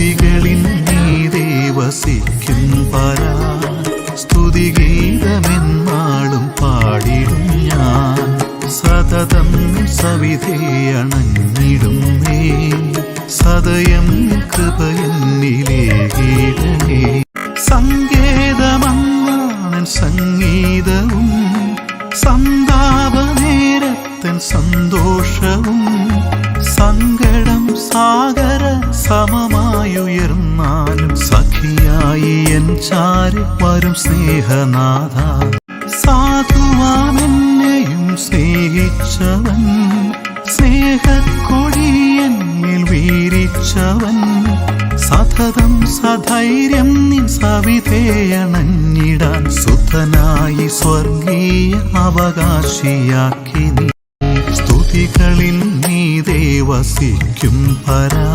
സ്തുതികളിൻ നീതേ വസിക്കും പരാ സ്തുതിഗീതമെന്നാളും പാടിടും ഞാൻ സതതം സവിധേ അണഞ്ഞിടുന്നേ സദയം കൃപയെന്നിലേകിടണേ സങ്കേതമങ്ങാണൻ സംഗീതവും സന്താപനേരത്തൻ സന്തോഷവും സങ്കടം സാഗര സമമായുയർന്നാലും സഖിയായി എൻ ചാരി വരും സ്നേഹനാഥ സാധുവാമെന്നെയും സ്നേഹിച്ചവൻ സ്നേഹക്കൊടിയെന്നിൽ വീരിച്ചവൻ സതതം സധൈര്യം നിൻ സവിധേയണഞ്ഞിടാൻ സുതനായി സ്വർഗീയ അവകാശിയാക്കി നീ സ്തുതികളിൽ നീതേ വസിക്കും പരാ